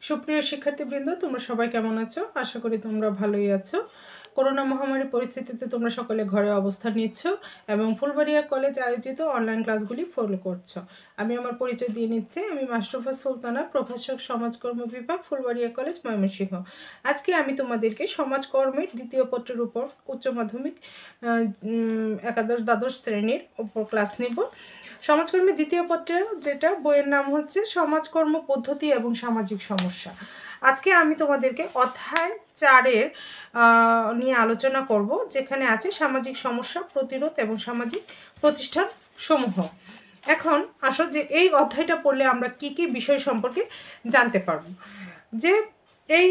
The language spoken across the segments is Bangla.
সুপ্রিয় শিক্ষার্থীবৃন্দ, তোমরা সবাই কেমন আছো? আশা করি তোমরা ভালোই আছো। করোনা মহামারী পরিস্থিতিতে তোমরা সকলে ঘরে অবস্থান নিচ্ছ এবং ফুলবাড়িয়া কলেজ আয়োজিত অনলাইন ক্লাসগুলি ফলো করছো। আমি আমার পরিচয় দিয়ে নিচ্ছি। আমি মাশরুফা সুলতানা, প্রভাষক সমাজকর্ম বিভাগ, ফুলবাড়িয়া কলেজ, ময়মনসিংহ। আজকে আমি তোমাদেরকে সমাজকর্মের দ্বিতীয় পত্রের উপর উচ্চ মাধ্যমিক একাদশ দ্বাদশ শ্রেণীর উপর ক্লাস নিব। সমাজকর্মের দ্বিতীয় পত্রে যেটা বইয়ের নাম হচ্ছে সমাজকর্ম পদ্ধতি এবং সামাজিক সমস্যা। আজকে আমি তোমাদেরকে অধ্যায় 4-এর নিয়ে আলোচনা করব, যেখানে আছে সামাজিক সমস্যা প্রতিরোধ এবং সামাজিক প্রতিষ্ঠান সমূহ। এখন আসো যে এই অধ্যায়টা পড়লে আমরা কি কি বিষয় সম্পর্কে জানতে পারব। যে এই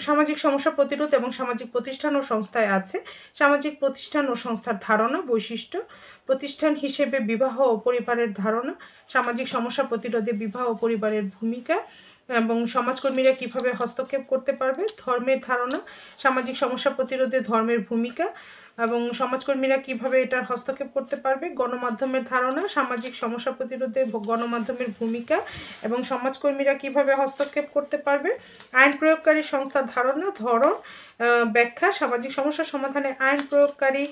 সামাজিক সমস্যা প্রতিরোধ এবং সামাজিক প্রতিষ্ঠান ও সংস্থায় আছে সামাজিক প্রতিষ্ঠান ও সংস্থার ধারণা, বৈশিষ্ট্য, প্রতিষ্ঠান হিসেবে বিবাহ ও পরিবারের ধারণা, সামাজিক সমস্যা প্রতিরোধে বিবাহ ও পরিবারের ভূমিকা এবং সমাজকর্মীরা কিভাবে হস্তক্ষেপ করতে পারবে, ধর্মের ধারণা, সামাজিক সমস্যা প্রতিরোধে ধর্মের ভূমিকা এবং সমাজকর্মীরা কিভাবে এটার হস্তক্ষেপ করতে পারবে, গণমাধ্যমের ধারণা, সামাজিক সমস্যা প্রতিরোধে গণমাধ্যমের ভূমিকা এবং সমাজকর্মীরা কিভাবে হস্তক্ষেপ করতে পারবে, আইন প্রয়োগকারী সংস্থার ধারণা, ধরন, ব্যাখ্যা, সামাজিক সমস্যা সমাধানে আইন প্রয়োগকারী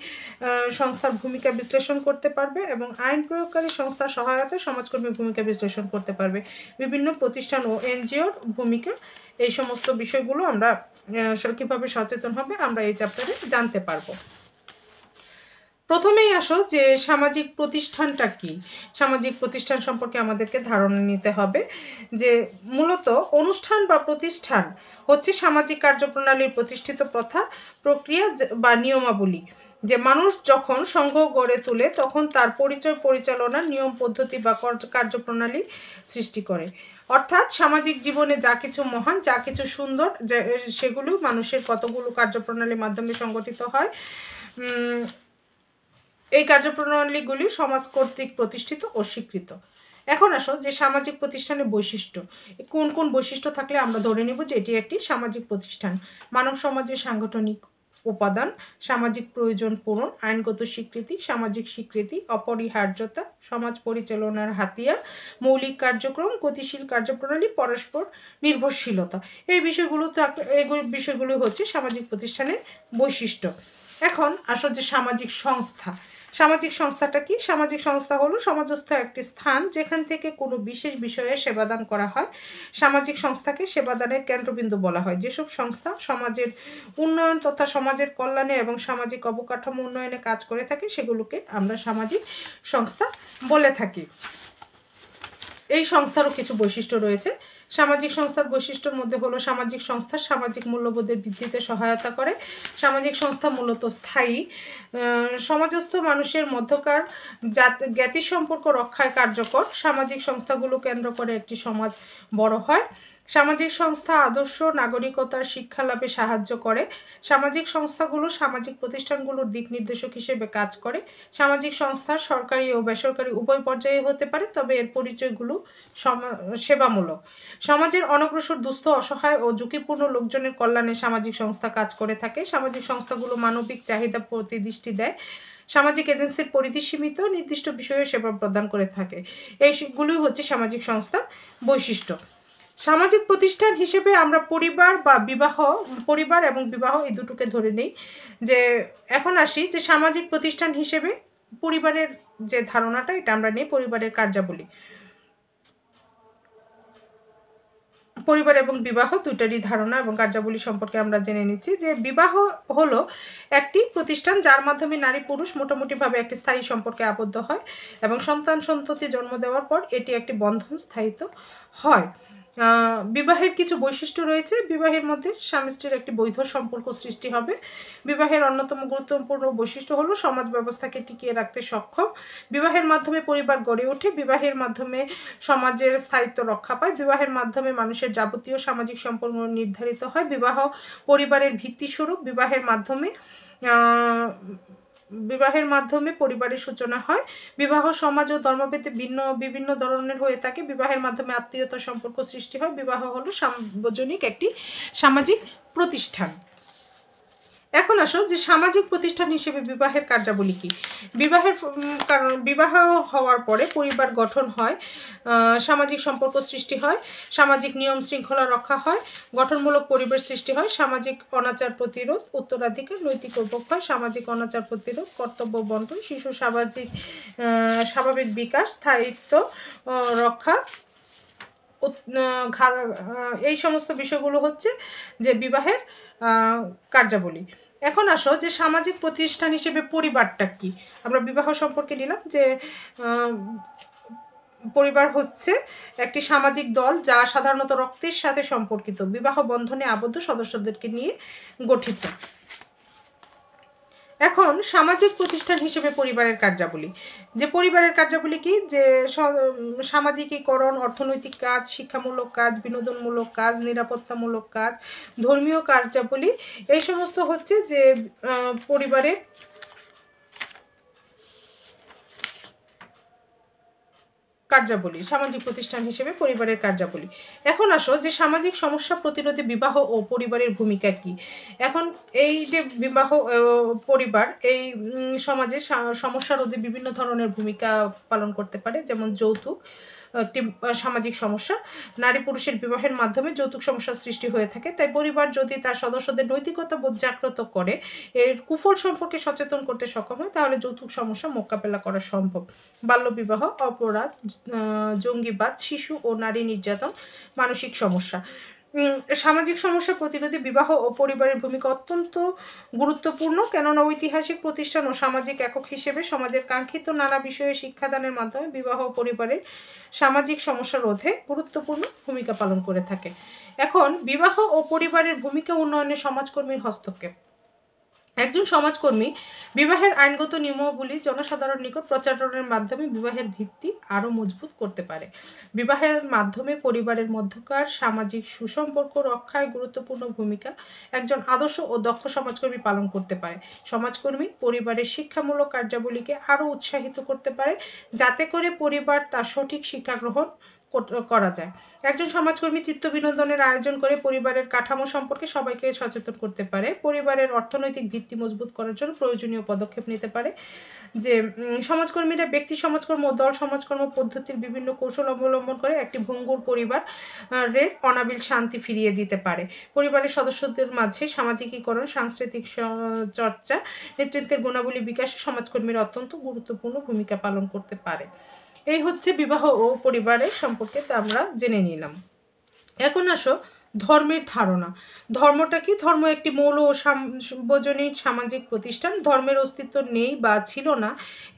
সংস্থার ভূমিকা বিশ্লেষণ করতে পারবে এবং আইন প্রয়োগকারী সংস্থার সহায়তায় সমাজকর্মীর ভূমিকা বিশ্লেষণ করতে পারবে, বিভিন্ন প্রতিষ্ঠান ও এনজিওর ভূমিকা। এই সমস্ত বিষয়গুলো আমরা কীভাবে সচেতন হবে আমরা এই চ্যাপ্টারে জানতে পারবো। প্রথমেই আসো যে সামাজিক প্রতিষ্ঠানটা কি। সামাজিক প্রতিষ্ঠান সম্পর্কে আমাদেরকে ধারণা নিতে হবে যে মূলত অনুষ্ঠান বা প্রতিষ্ঠান হচ্ছে সামাজিক কার্যপ্রণালীর প্রতিষ্ঠিত প্রথা, প্রক্রিয়া বা নিয়মাবলী। যে মানুষ যখন সংঘ গড়ে তোলে তখন তার পরিচয়, পরিচালনা, নিয়ম, পদ্ধতি বা কার্যপ্রণালী সৃষ্টি করে। অর্থাৎ সামাজিক জীবনে যা কিছু মহান, যা কিছু সুন্দর, সেগুলো মানুষের কতগুলো কার্যপ্রণালীর মাধ্যমে সংগঠিত হয়। এই কার্যপ্রণালীগুলি সমাজ কর্তৃক প্রতিষ্ঠিত ও স্বীকৃত। এখন আসো যে সামাজিক প্রতিষ্ঠানের বৈশিষ্ট্য। কোন কোন বৈশিষ্ট্য থাকলে আমরা ধরে নেব যে এটি একটি সামাজিক প্রতিষ্ঠান? মানব সমাজের সাংগঠনিক উপাদান, সামাজিক প্রয়োজন পূরণ, আইনগত স্বীকৃতি, সামাজিক স্বীকৃতি, অপরিহার্যতা, সমাজ পরিচালনার হাতিয়ার, মৌলিক কার্যক্রম, গতিশীল কার্যপ্রণালী, পরস্পর নির্ভরশীলতা। এই বিষয়গুলো হচ্ছে সামাজিক প্রতিষ্ঠানের বৈশিষ্ট্য। এখন আসো যে সামাজিক সংস্থা। সামাজিক সংস্থাটা কি? সামাজিক সংস্থা হলো সমাজস্থ একটি স্থান যেখান থেকে কোনো বিশেষ বিষয়ে সেবাদান করা হয়। সামাজিক সংস্থাকে সেবাদানের কেন্দ্রবিন্দু বলা হয়। যেসব সংস্থা সমাজের উন্নয়ন তথা সমাজের কল্যাণে এবং সামাজিক অবকাঠামো উন্নয়নে কাজ করে থাকে সেগুলোকে আমরা সামাজিক সংস্থা বলে থাকি। এই সংস্থারও কিছু বৈশিষ্ট্য রয়েছে। সামাজিক সংস্থার বৈশিষ্ট্যের মধ্যে হলো সামাজিক সংস্থা সামাজিক মূল্যবোধের বৃদ্ধিতে সহায়তা করে। সামাজিক সংস্থা মূলত স্থায়ী, সমাজস্থ মানুষের মধ্যকার জ্ঞাতি সম্পর্ক রক্ষায় কার্যকর। সামাজিক সংস্থাগুলো কেন্দ্র করে একটি সমাজ বড় হয়। সামাজিক সংস্থা আদর্শ নাগরিকতার শিক্ষা লাভে সাহায্য করে। সামাজিক সংস্থাগুলো সামাজিক প্রতিষ্ঠানগুলোর দিক নির্দেশক হিসেবে কাজ করে। সামাজিক সংস্থা সরকারি ও বেসরকারি উভয় পর্যায়ে হতে পারে, তবে এর পরিচয়গুলো সেবামূলক। সমাজের অনগ্রসর, দুস্থ, অসহায় ও ঝুঁকিপূর্ণ লোকজনের কল্যাণে সামাজিক সংস্থা কাজ করে থাকে। সামাজিক সংস্থাগুলো মানবিক চাহিদা প্রতি দৃষ্টি দেয়। সামাজিক এজেন্সির পরিধি সীমিত, নির্দিষ্ট বিষয়ে সেবা প্রদান করে থাকে। এইগুলোই হচ্ছে সামাজিক সংস্থার বৈশিষ্ট্য। সামাজিক প্রতিষ্ঠান হিসেবে আমরা পরিবার এবং বিবাহ এই দুটোকে ধরে নিই। যে এখন আসি যে সামাজিক প্রতিষ্ঠান হিসেবে পরিবারের যে ধারণাটা, এটা আমরা নিই পরিবারের কার্যাবলী। পরিবার এবং বিবাহ দুটারই ধারণা এবং কার্যাবলী সম্পর্কে আমরা জেনে নিচ্ছি। যে বিবাহ হলো একটি প্রতিষ্ঠান যার মাধ্যমে নারী পুরুষ মোটামুটিভাবে একটি স্থায়ী সম্পর্কে আবদ্ধ হয় এবং সন্তান সন্ততি জন্ম দেওয়ার পর এটি একটি বন্ধন স্থায়িত হয়। বিবাহের কিছু বৈশিষ্ট্য রয়েছে। বিবাহের মধ্যে স্বামী স্ত্রীর একটি বৈধ সম্পর্ক সৃষ্টি হবে। বিবাহের অন্যতম গুরুত্বপূর্ণ বৈশিষ্ট্য হলো সমাজ ব্যবস্থাকে টিকিয়ে রাখতে সক্ষম। বিবাহের মাধ্যমে পরিবার গড়ে ওঠে। বিবাহের মাধ্যমে সমাজের স্থায়িত্ব রক্ষা পায়। বিবাহের মাধ্যমে মানুষের যাবতীয় সামাজিক সম্পর্ক নির্ধারিত হয়। বিবাহ পরিবারের ভিত্তিস্বরূপ। বিবাহের মাধ্যমে পরিবারের সূচনা হয়। বিবাহ সমাজ ও ধর্মভেদে বিভিন্ন ধরনের হয়ে থাকে। বিবাহের মাধ্যমে আত্মীয়তার সম্পর্ক সৃষ্টি হয়। বিবাহ হলো সার্বজনীন একটি সামাজিক প্রতিষ্ঠান। এখন আসো যে সামাজিক প্রতিষ্ঠান হিসেবে বিবাহের কার্যাবলী কি। বিবাহের কারণ বিবাহ হওয়ার পরে পরিবার গঠন হয়, সামাজিক সম্পর্ক সৃষ্টি হয়, সামাজিক নিয়ম শৃঙ্খলা রক্ষা হয়, গঠনমূলক পরিবেশ সৃষ্টি হয়, সামাজিক অনাচার প্রতিরোধ, উত্তরাধিকার, নৈতিক অবক্ষয়, সামাজিক অনাচার প্রতিরোধ, কর্তব্য বন্টন, শিশু স্বাভাবিক বিকাশ, স্থায়িত্ব রক্ষা, এই সমস্ত বিষয়গুলো হচ্ছে যে বিবাহের কার্যাবলী। এখন আসো যে সামাজিক প্রতিষ্ঠান হিসেবে পরিবারটা কি। আমরা বিবাহ সম্পর্কে নিলাম যে পরিবার হচ্ছে একটি সামাজিক দল যা সাধারণত রক্তের সাথে সম্পর্কিত বিবাহ বন্ধনে আবদ্ধ সদস্যদেরকে নিয়ে গঠিত। এখন সামাজিক প্রতিষ্ঠান হিসেবে পরিবারের কার্যাবলী, যে পরিবারের কার্যাবলী কি, যে সামাজিকীকরণ, অর্থনৈতিক কাজ, শিক্ষামূলক কাজ, বিনোদনমূলক কাজ, নিরাপত্তামূলক কাজ, ধর্মীয় কার্যাবলী, এই সমস্ত হচ্ছে যে পরিবারের কার্যাবলী, সামাজিক প্রতিষ্ঠান হিসেবে পরিবারের কার্যাবলী। এখন আসো যে সামাজিক সমস্যা প্রতিরোধে বিবাহ ও পরিবারের ভূমিকা কি। এখন এই যে বিবাহ পরিবার এই সমাজে সমস্যা রোধে বিভিন্ন ধরনের ভূমিকা পালন করতে পারে, যেমন যৌতুক একটি সামাজিক সমস্যা। নারী পুরুষের বিবাহের মাধ্যমে যৌতুক সমস্যার সৃষ্টি হয়ে থাকে, তাই পরিবার যদি তার সদস্যদের নৈতিকতা বোধ জাগ্রত করে, এর কুফল সম্পর্কে সচেতন করতে সক্ষম হয়, তাহলে যৌতুক সমস্যা মোকাবেলা করা সম্ভব। বাল্যবিবাহ, অপরাধ, জঙ্গিবাদ, শিশু ও নারী নির্যাতন, মানসিক সমস্যা। সামাজিক সমস্যা প্রতিরোধে বিবাহ ও পরিবারের ভূমিকা অত্যন্ত গুরুত্বপূর্ণ, কেননা ঐতিহাসিক প্রতিষ্ঠান ও সামাজিক একক হিসেবে সমাজের কাঙ্ক্ষিত নানা বিষয়ে শিক্ষাদানের মাধ্যমে বিবাহ ও পরিবারের সামাজিক সমস্যা রোধে গুরুত্বপূর্ণ ভূমিকা পালন করে থাকে। এখন বিবাহ ও পরিবারের ভূমিকা উন্নয়নে সমাজকর্মীর হস্তক্ষেপ। একজন সমাজকর্মী বিবাহের আইনগত নিয়মাবলী জনসাধারণ নিকট প্রচারণের মাধ্যমে বিবাহের ভিত্তি আরও মজবুত করতে পারে। বিবাহের মাধ্যমে পরিবারের মধ্যকার সামাজিক সুসম্পর্ক রক্ষায় গুরুত্বপূর্ণ ভূমিকা একজন আদর্শ ও দক্ষ সমাজকর্মী পালন করতে পারে। সমাজকর্মী পরিবারের শিক্ষামূলক কার্যাবলীকে আরও উৎসাহিত করতে পারে, যাতে করে পরিবার তার সঠিক শিক্ষা গ্রহণ করা যায়। একজন সমাজকর্মী চিত্ত বিনোদনের আয়োজন করে পরিবারের কাঠামো সম্পর্কে সবাইকে সচেতন করতে পারে। পরিবারের অর্থনৈতিক ভিত্তি মজবুত করার জন্য প্রয়োজনীয় পদক্ষেপ নিতে পারে। যে সমাজকর্মীরা ব্যক্তি সমাজকর্ম ও দল সমাজকর্ম পদ্ধতির বিভিন্ন কৌশল অবলম্বন করে একটি ভঙ্গুর পরিবারের অনাবিল শান্তি ফিরিয়ে দিতে পারে। পরিবারের সদস্যদের মাঝে সামাজিকীকরণ, সাংস্কৃতিক চর্চা, নেতৃত্বের গুণাবলী বিকাশে সমাজকর্মীরা অত্যন্ত গুরুত্বপূর্ণ ভূমিকা পালন করতে পারে। এই হচ্ছে বিবাহ ও পরিবারের সম্পর্কে আমরা জেনে নিলাম। এখন আসো ধর্মের ধারণা। ধর্মটা কি। ধর্ম একটি মৌল ও সার্বজনীন সামাজিক প্রতিষ্ঠান। ধর্মের অস্তিত্ব নেই বা ছিল না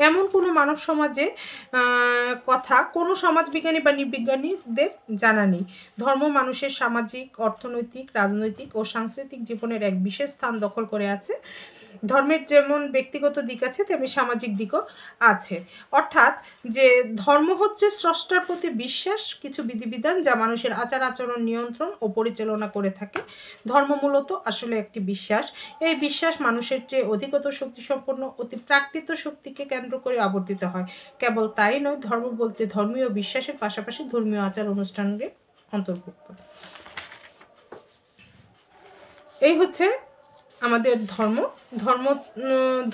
এমন কোনো মানব সমাজে কথা কোনো সমাজবিজ্ঞানী বা নৃবিজ্ঞানীদের জানা নেই। ধর্ম মানুষের সামাজিক, অর্থনৈতিক, রাজনৈতিক ও সাংস্কৃতিক জীবনের এক বিশেষ স্থান দখল করে আছে। ধর্মের যেমন ব্যক্তিগত দিক আছে তেমনি সামাজিক দিকও আছে। অর্থাৎ যে ধর্ম হচ্ছে স্রষ্টার প্রতি বিশ্বাস, কিছু বিধিবিধান যা মানুষের আচার আচরণ নিয়ন্ত্রণ ও পরিচালনা করে থাকে। ধর্ম মূলত আসলে একটি বিশ্বাস। এই বিশ্বাস মানুষের চেয়ে অধিকতর শক্তিসম্পন্ন অতি প্রাকৃত শক্তিকে কেন্দ্র করে আবর্তিত হয়। কেবল তাই নয়, ধর্ম বলতে ধর্মীয় বিশ্বাসের পাশাপাশি ধর্মীয় আচার অনুষ্ঠানের অন্তর্ভুক্ত। এই হচ্ছে আমাদের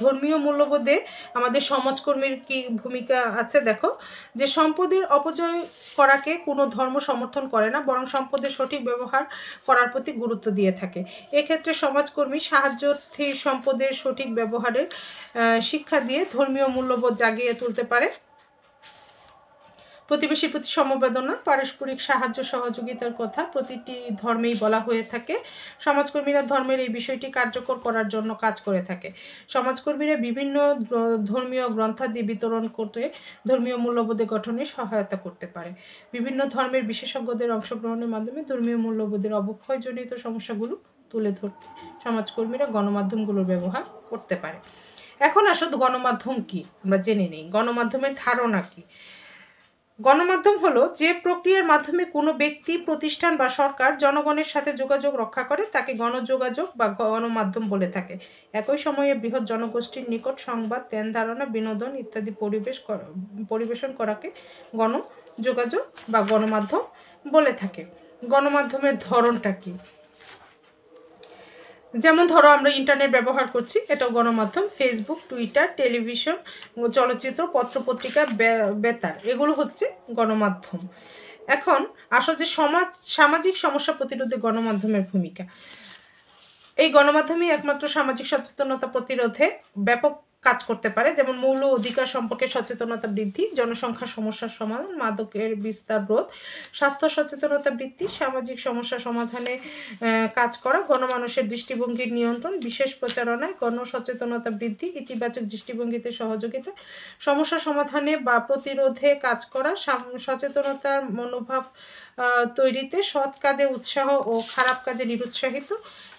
ধর্মীয় মূল্যবোধে আমাদের সমাজকর্মীর কি ভূমিকা আছে দেখো। যে সম্পদের অপচয় করাকে কোনো ধর্ম সমর্থন করে না, বরং সম্পদের সঠিক ব্যবহার করার প্রতি গুরুত্ব দিয়ে থাকে। এক্ষেত্রে সমাজকর্মী সাহায্যার্থী সম্পদের সঠিক ব্যবহারের শিক্ষা দিয়ে ধর্মীয় মূল্যবোধ জাগিয়ে তুলতে পারে। প্রতিবেশীর প্রতি সমবেদনা, পারস্পরিক সাহায্য সহযোগিতার কথা প্রতিটি ধর্মেই বলা হয়ে থাকে। সমাজকর্মীরা ধর্মের এই বিষয়টি কার্যকর করার জন্য কাজ করে থাকে। সমাজকর্মীরা বিভিন্ন ধর্মীয় গ্রন্থাদি বিতরণ করে ধর্মীয় মূল্যবোধে গঠনে সহায়তা করতে পারে। বিভিন্ন ধর্মের বিশেষজ্ঞদের অংশগ্রহণের মাধ্যমে ধর্মীয় মূল্যবোধের অবক্ষয়জনিত সমস্যাগুলো তুলে ধরতে সমাজকর্মীরা গণমাধ্যমগুলোর ব্যবহার করতে পারে। এখন আসো গণমাধ্যম কি আমরা জেনে নেই। গণমাধ্যমের ধারণা কি। গণমাধ্যম হলো যে প্রক্রিয়ার মাধ্যমে কোনো ব্যক্তি, প্রতিষ্ঠান বা সরকার জনগণের সাথে যোগাযোগ রক্ষা করে তাকে গণযোগাযোগ বা গণমাধ্যম বলে থাকে। একই সময়ে বৃহৎ জনগোষ্ঠীর নিকট সংবাদ, ধ্যান ধারণা, বিনোদন ইত্যাদি পরিবেশন করাকে গণযোগাযোগ বা গণমাধ্যম বলে থাকে। গণমাধ্যমের ধরনটা কি। যেমন ধরো আমরা ইন্টারনেট ব্যবহার করছি, এটাও গণমাধ্যম। ফেসবুক, টুইটার, টেলিভিশন, চলচ্চিত্র, পত্রপত্রিকা, বেতার, এগুলো হচ্ছে গণমাধ্যম। এখন আসো যে সামাজিক সমস্যা প্রতিরোধে গণমাধ্যমের ভূমিকা। এই গণমাধ্যমই একমাত্র সামাজিক সচেতনতা প্রতিরোধে ব্যাপক কাজ করতে পারে, যেমন মৌল অধিকার সম্পর্কে সচেতনতা বৃদ্ধি, জনসংখ্যা সমস্যার সমাধান, মাদকের বিস্তার রোধ, স্বাস্থ্য সচেতনতা বৃদ্ধি, সামাজিক সমস্যা সমাধানে কাজ করা, গণমানুষের দৃষ্টিভঙ্গির নিয়ন্ত্রণ, বিশেষ প্রচারণায় গণসচেতনতা বৃদ্ধি, ইতিবাচক দৃষ্টিভঙ্গিতে সহযোগিতা, সমস্যা সমাধানে বা প্রতিরোধে কাজ করা, সচেতনতার মনোভাব তৈরিতে, সৎ কাজে উৎসাহ ও খারাপ কাজে নিরুৎসাহিত,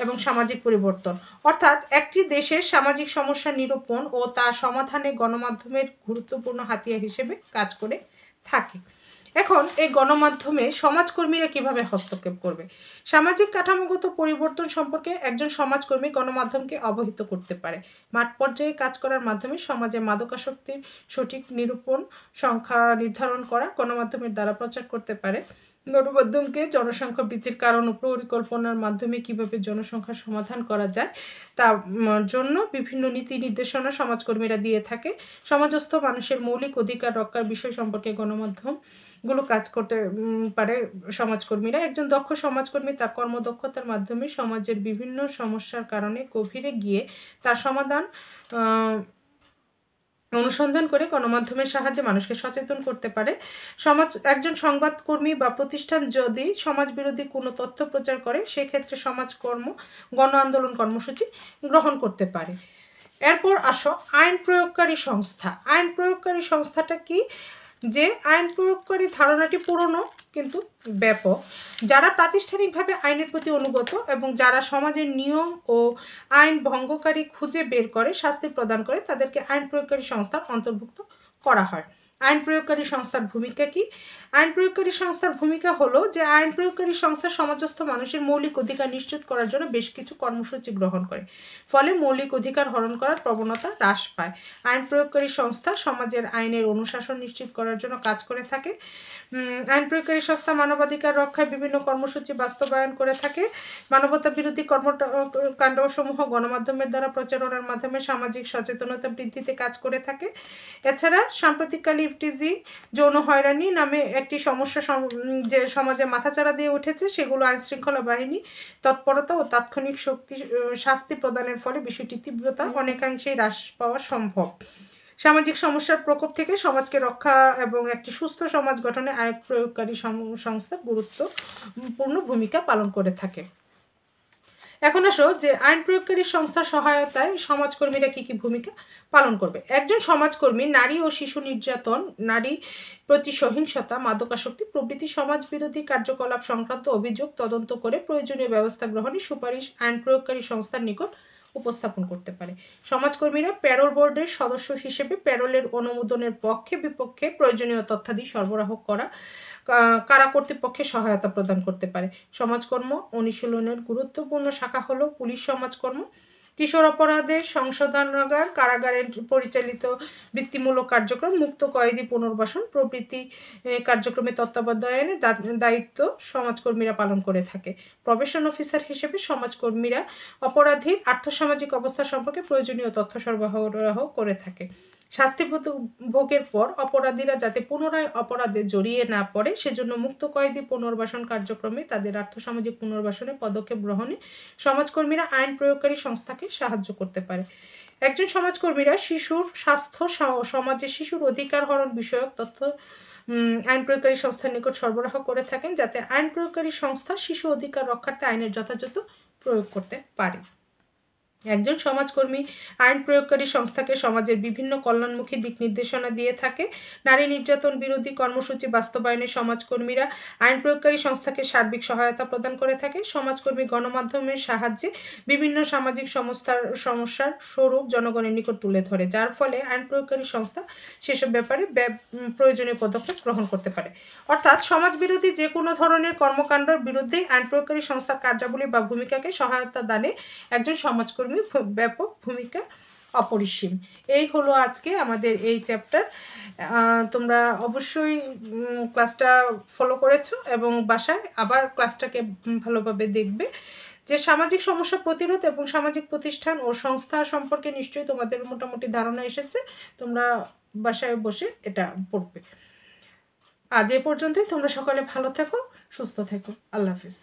এবং সামাজিক পরিবর্তন। অর্থাৎ একটি দেশের সামাজিক সমস্যা নিরূপণ ও তার সমাধানে গণমাধ্যমের গুরুত্বপূর্ণ হাতিয়ার হিসেবে কাজ করে থাকে। এখন এই গণমাধ্যমে সমাজকর্মীরা কিভাবে হস্তক্ষেপ করবে? সামাজিক কাঠামোগত পরিবর্তন সম্পর্কে একজন সমাজকর্মী গণমাধ্যমকে অবহিত করতে পারে। মাঠ পর্যায়ে কাজ করার মাধ্যমে সমাজে মাদকাসক্তির সঠিক নিরূপণ, সংখ্যা নির্ধারণ করা গণমাধ্যমের দ্বারা প্রচার করতে পারে। গণমাধ্যমকে জনসংখ্যা বৃদ্ধির কারণ ও পরিকল্পনার মাধ্যমে কিভাবে জনসংখ্যার সমাধান করা যায় তার জন্য বিভিন্ন নীতি নির্দেশনা সমাজকর্মীরা দিয়ে থাকে। সমাজস্থ মানুষের মৌলিক অধিকার রক্ষার বিষয় সম্পর্কে গণমাধ্যমগুলো কাজ করতে পারে সমাজকর্মীরা। একজন দক্ষ সমাজকর্মী তার কর্মদক্ষতার মাধ্যমে সমাজের বিভিন্ন সমস্যার কারণে গভীরে গিয়ে তার সমাধান অনুসন্ধান করে গণমাধ্যমের সাহায্যে মানুষকে সচেতন করতে পারে। একজন সংবাদকর্মী বা প্রতিষ্ঠান যদি সমাজ বিরোধী কোনো তথ্য প্রচার করে, সেক্ষেত্রে সমাজকর্ম গণ আন্দোলন কর্মসূচি গ্রহণ করতে পারে। এরপর আসো আইন প্রয়োগকারী সংস্থা। আইন প্রয়োগকারী সংস্থাটা কি? যে আইন প্রয়োগকারী ধারণাটি পুরনো কিন্তু ব্যাপক। যারা প্রাতিষ্ঠানিকভাবে আইনের প্রতি অনুগত এবং যারা সমাজের নিয়ম ও আইন ভঙ্গকারী খুঁজে বের করে শাস্তি প্রদান করে, তাদেরকে আইন প্রয়োগকারী সংস্থার অন্তর্ভুক্ত করা হয়। আইন প্রয়োগকারী সংস্থার ভূমিকা কি? আইন প্রয়োগকারী সংস্থার ভূমিকা হলো যে আইন প্রয়োগকারী সংস্থা সমাজস্থ মানুষের মৌলিক অধিকার নিশ্চিত করার জন্য বেশ কিছু কর্মসূচি গ্রহণ করে, ফলে মৌলিক অধিকার হরণ করার প্রবণতা হ্রাস পায়। আইন প্রয়োগকারী সংস্থা সমাজের আইনের অনুশাসন নিশ্চিত করার জন্য কাজ করে থাকে। আইন প্রয়োগকারী সংস্থা মানবাধিকার রক্ষায় বিভিন্ন কর্মসূচি বাস্তবায়ন করে থাকে। মানবতা বিরোধী কর্মকাণ্ডসমূহ গণমাধ্যমের দ্বারা প্রচারণার মাধ্যমে সামাজিক সচেতনতা বৃদ্ধিতে কাজ করে থাকে। এছাড়া সাম্প্রতিককালে ইফটিজিং, যৌন হয়রানি নামে একটি সমস্যা যে সমাজে মাথাচাড়া দিয়ে উঠেছে, সেগুলো আইনশৃঙ্খলা বাহিনী তৎপরতা ও তাৎক্ষণিক শাস্তি প্রদানের ফলে বিষয়টির তীব্রতা অনেকাংশেই হ্রাস পাওয়া সম্ভব। সামাজিক সমস্যার প্রকোপ থেকে সমাজকে রক্ষা এবং একটি সুস্থ সমাজ গঠনে আইন প্রয়োগকারী সংস্থা গুরুত্বপূর্ণ ভূমিকা পালন করে থাকে। এখন আসো যে আইন প্রয়োগকারী সংস্থার সহায়তায় সমাজকর্মীরা কি কি ভূমিকা পালন করবে। একজন সমাজকর্মী নারী ও শিশু নির্যাতন, নারী প্রতি সহিংসতা, মাদকাসক্তি প্রভৃতি সমাজ বিরোধী কার্যকলাপ সংক্রান্ত অভিযোগ তদন্ত করে প্রয়োজনীয় ব্যবস্থা গ্রহণের সুপারিশ আইন প্রয়োগকারী সংস্থার নিকট উপস্থাপন করতে পারে। সমাজকর্মীরা প্যারোল বোর্ডের সদস্য হিসেবে প্যারোলের অনুমোদনের পক্ষে বিপক্ষে প্রয়োজনীয় তথ্যাদি সরবরাহ করা, কারা কর্তৃপক্ষের সহায়তা প্রদান করতে পারে। সমাজকর্ম অনুশীলনের গুরুত্বপূর্ণ শাখা হলো পুলিশ সমাজকর্ম, কিশোর অপরাধের সংশোধনাগার, কারাগারের পরিচালিত বৃত্তিমূলক কার্যক্রম, মুক্ত কয়েদি পুনর্বাসন প্রভৃতি কার্যক্রমে তত্ত্বাবধানে দায়িত্ব সমাজকর্মীরা পালন করে থাকে। প্রবেশন অফিসার হিসেবে সমাজকর্মীরা অপরাধীর আর্থসামাজিক অবস্থা সম্পর্কে প্রয়োজনীয় তথ্য সরবরাহ করে থাকে। শাস্তি ভোগের পর অপরাধীরা যাতে পুনরায় অপরাধে জড়িয়ে না পড়ে, সেজন্য মুক্ত কয়েদি পুনর্বাসন কার্যক্রমে তাদের আর্থসামাজিক পুনর্বাসনে পদক্ষেপ গ্রহণে সমাজকর্মীরা আইন প্রয়োগকারী সংস্থাকে সাহায্য করতে পারে। একজন সমাজকর্মীরা শিশুর স্বাস্থ্য, সমাজে শিশুর অধিকার হরণ বিষয়ক তথ্য আইন প্রয়োগকারী সংস্থার নিকট সরবরাহ করে থাকেন, যাতে আইন প্রয়োগকারী সংস্থা শিশু অধিকার রক্ষার্থে আইনের যথাযথ প্রয়োগ করতে পারে। একজন সমাজকর্মী আইন প্রয়োগকারী সংস্থাকে সমাজের বিভিন্ন কল্যাণমুখী দিক নির্দেশনা দিয়ে থাকে। নারী নির্যাতন বিরোধী কর্মসূচি বাস্তবায়নে সমাজকর্মীরা আইন প্রয়োগকারী সংস্থাকে সার্বিক সহায়তা প্রদান করে থাকে। সমাজকর্মী গণমাধ্যমের সাহায্যে বিভিন্ন সামাজিক সমস্যার স্বরূপ জনগণের নিকট তুলে ধরে, যার ফলে আইন প্রয়োগকারী সংস্থা সেসব ব্যাপারে প্রয়োজনীয় পদক্ষেপ গ্রহণ করতে পারে। অর্থাৎ সমাজ বিরোধী যে কোনো ধরনের কর্মকাণ্ডের বিরুদ্ধে আইন প্রয়োগকারী সংস্থার কার্যাবলী বা ভূমিকাকে সহায়তা দানে একজন সমাজকর্মী ব্যাপক ভূমিকা অপরিসীম। এই হলো আজকে আমাদের এই চ্যাপ্টার। তোমরা অবশ্যই ক্লাসটা ফলো করেছো এবং বাসায় আবার ক্লাসটাকে ভালোভাবে দেখবে, যে সামাজিক সমস্যা প্রতিরোধ এবং সামাজিক প্রতিষ্ঠান ও সংস্থা সম্পর্কে নিশ্চয়ই তোমাদের মোটামুটি ধারণা এসেছে। তোমরা বাসায় বসে এটা পড়বে। আজ এ পর্যন্তই। তোমরা সকলে ভালো থেকো, সুস্থ থেকো। আল্লাহ হাফিজ।